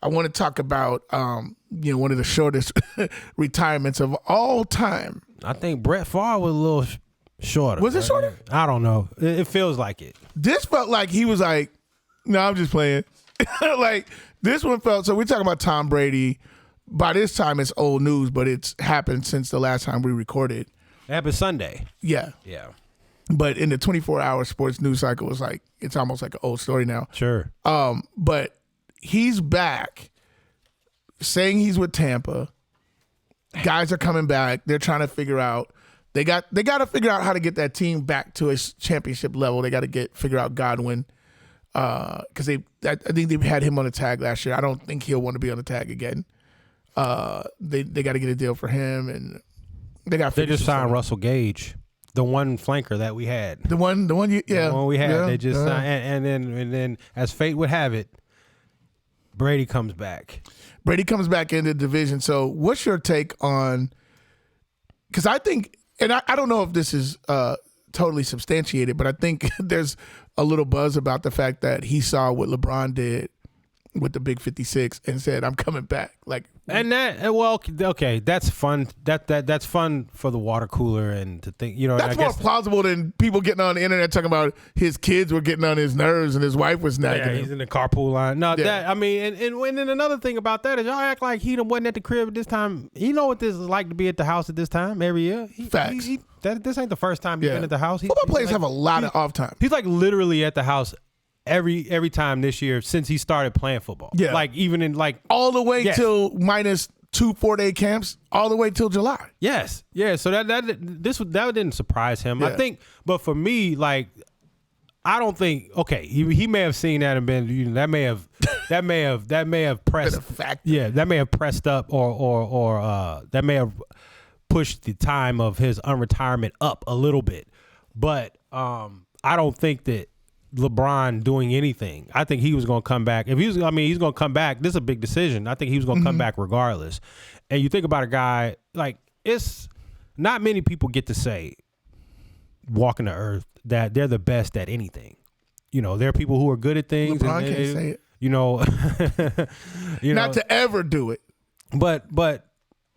I want to talk about one of the shortest retirements of all time. I think Brett Favre was a little shorter. Was it shorter? I don't know. It feels like it. This felt like he was like, no, I'm just playing. Like, this one felt, so we're talking about Tom Brady. By this time, it's old news, but it's happened since the last time we recorded. It happened Sunday. Yeah. Yeah. But in the 24-hour sports news cycle, it's almost like an old story now. Sure. But he's back, saying he's with Tampa. Guys are coming back. They're trying to figure out. They got to figure out how to get that team back to a championship level. They got to figure out Godwin, because I think they've had him on the tag last year. I don't think he'll want to be on the tag again. They got to get a deal for him, and they just signed Russell Gage, the one flanker that we had. The one we had. Yeah, they just signed, and then as fate would have it, Brady comes back. Brady comes back in the division. So, what's your take on? Because I think, and I don't know if this is totally substantiated, but I think there's a little buzz about the fact that he saw what LeBron did with the big 56 and said, I'm coming back. Like, and that, well, okay, that's fun. That's fun for the water cooler and to think, that's more plausible than people getting on the internet talking about his kids were getting on his nerves and his wife was nagging him. He's in the carpool line. No, that, I mean, and then another thing about that is y'all act like he wasn't at the crib at this time. You know what this is like to be at the house at this time every year. Facts. This ain't the first time he's been at the house. Football players have a lot of off time. He's like literally at the house every time this year since he started playing football. Yeah. Like even in like all the way till minus 2 4-day camps, all the way till July. Yes. Yeah. So that didn't surprise him. Yeah. I think, but for me, like, I don't think, okay, he may have seen that and been, that may have pressed that may have pressed up or that may have pushed the time of his unretirement up a little bit. But I don't think that LeBron doing anything. I think he was going to come back. He's going to come back. This is a big decision. I think he was going to come back regardless. And you think about a guy, like, it's not many people get to say, walking the earth, that they're the best at anything. There are people who are good at things. LeBron can't say it. Not to ever do it. But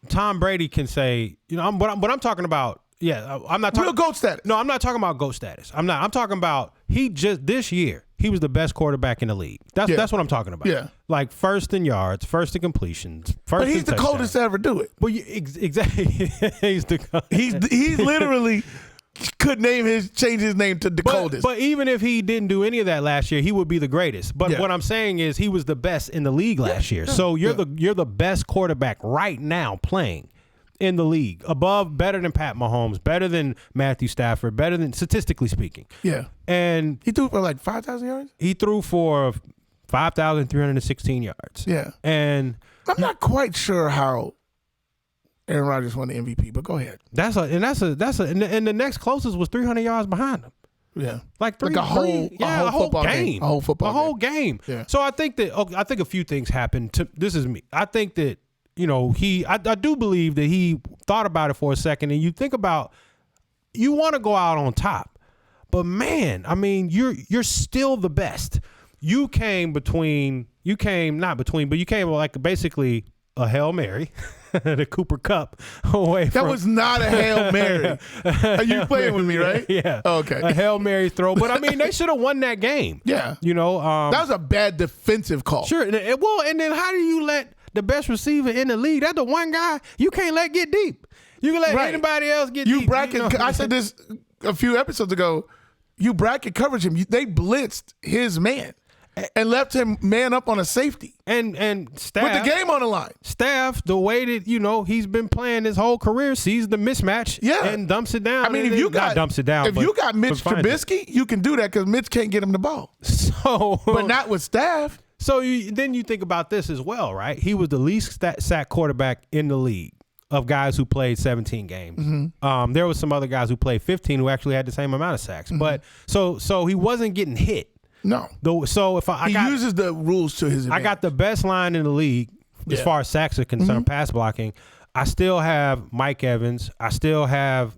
Tom Brady can say, but I'm talking about, I'm not talking real GOAT status. No, I'm not talking about GOAT status. I'm talking about this year he was the best quarterback in the league. That's what I'm talking about. Yeah, like first in yards, first in completions, But he's the coldest to ever do it. Well, exactly. He's literally could change his name to the coldest. But even if he didn't do any of that last year, he would be the greatest. But what I'm saying is he was the best in the league last year. So you're the best quarterback right now playing in the league, better than Pat Mahomes, better than Matthew Stafford, better than, statistically speaking. Yeah. And he threw for like 5,000 yards? He threw for 5,316 yards. Yeah. And I'm not quite sure how Aaron Rodgers won the MVP, but go ahead. And the next closest was 300 yards behind him. Yeah. Like a whole football game. A whole football game. A whole game. Yeah. So I think a few things happened. This is me. I think that, I do believe that he thought about it for a second, and you think about, you want to go out on top, but man, I mean, you're still the best. You came like basically a Hail Mary, the Cooper Cup away. That was not a Hail Mary. Are you playing with me, right? Yeah. Oh, okay. A Hail Mary throw, but I mean, they should have won that game. Yeah. That was a bad defensive call. Sure. Well, and then how do you let the best receiver in the league, that's the one guy you can't let get deep. You can let anybody else get deep. I said this a few episodes ago. You bracket coverage him. They blitzed his man and left him man up on a safety. And Staff, with the game on the line. Staff, the way that, he's been playing his whole career, sees the mismatch and dumps it down. I mean, if you got Mitch Trubisky, you can do that because Mitch can't get him the ball. But not with Staff. So then you think about this as well, right? He was the least sack quarterback in the league of guys who played 17 games. Mm-hmm. There was some other guys who played 15 who actually had the same amount of sacks. Mm-hmm. But so he wasn't getting hit. No. So if he uses the rules to his advantage. I got the best line in the league as far as sacks are concerned, pass blocking. I still have Mike Evans. I still have,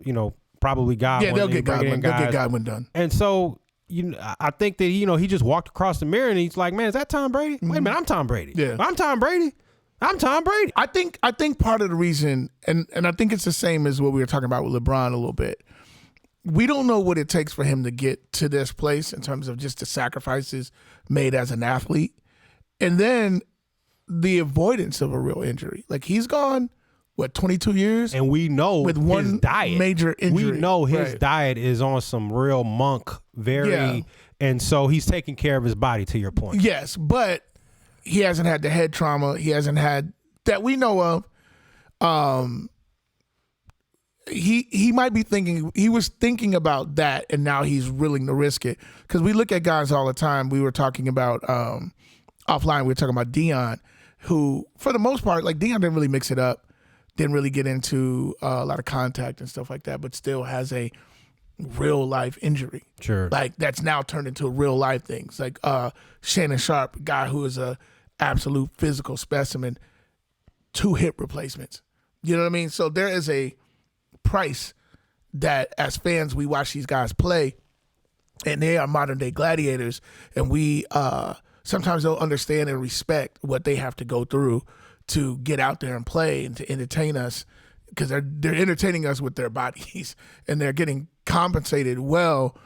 probably Godwin. Yeah, they'll get Godwin. They'll get Godwin done. And so I think that he just walked across the mirror and he's like, man, is that Tom Brady? Mm-hmm. Wait a minute, I'm Tom Brady. Yeah, I'm Tom Brady. I'm Tom Brady. I think part of the reason, and I think it's the same as what we were talking about with LeBron a little bit. We don't know what it takes for him to get to this place in terms of just the sacrifices made as an athlete. And then the avoidance of a real injury. Like, he's gone, 22 years? And we know with one his diet. Major injury. We know his diet is on some real monk, and so he's taking care of his body, to your point. Yes, but he hasn't had the head trauma. He hasn't had, that we know of. He might be thinking, he was thinking about that, and now he's willing to risk it. Because we look at guys all the time. We were talking about, offline, we were talking about Deion, who, for the most part, like, Deion didn't really mix it up, didn't really get into a lot of contact and stuff like that, but still has a real life injury. Sure. Like, that's now turned into real life things. Like Shannon Sharp, a guy who is a absolute physical specimen, 2 hip replacements. You know what I mean? So there is a price that, as fans, we watch these guys play, and they are modern day gladiators, and we sometimes don't understand and respect what they have to go through to get out there and play and to entertain us, because they're entertaining us with their bodies, and they're getting compensated well,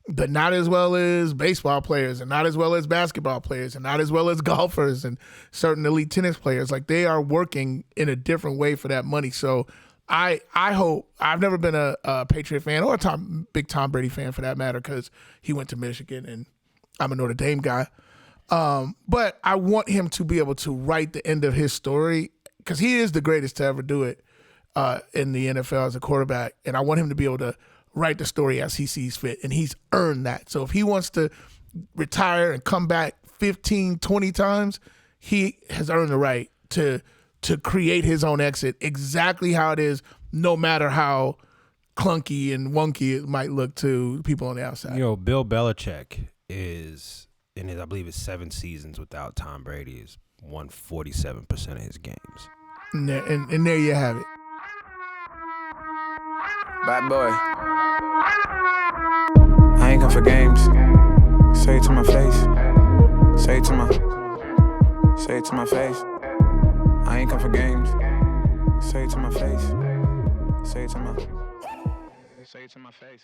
but not as well as baseball players, and not as well as basketball players, and not as well as golfers and certain elite tennis players. Like, they are working in a different way for that money. So I hope, I've never been a Patriot fan or a big Tom Brady fan for that matter, because he went to Michigan and I'm a Notre Dame guy. But I want him to be able to write the end of his story, because he is the greatest to ever do it in the NFL as a quarterback. And I want him to be able to write the story as he sees fit. And he's earned that. So if he wants to retire and come back 15, 20 times, he has earned the right to create his own exit exactly how it is, no matter how clunky and wonky it might look to people on the outside. Bill Belichick is, in his, I believe it's 7 seasons without Tom Brady, has won 47% of his games. And there you have it. Bad boy. I ain't come for games. Say it to my face. Say it to my face. I ain't come for games. Say it to my face. Say it to my face.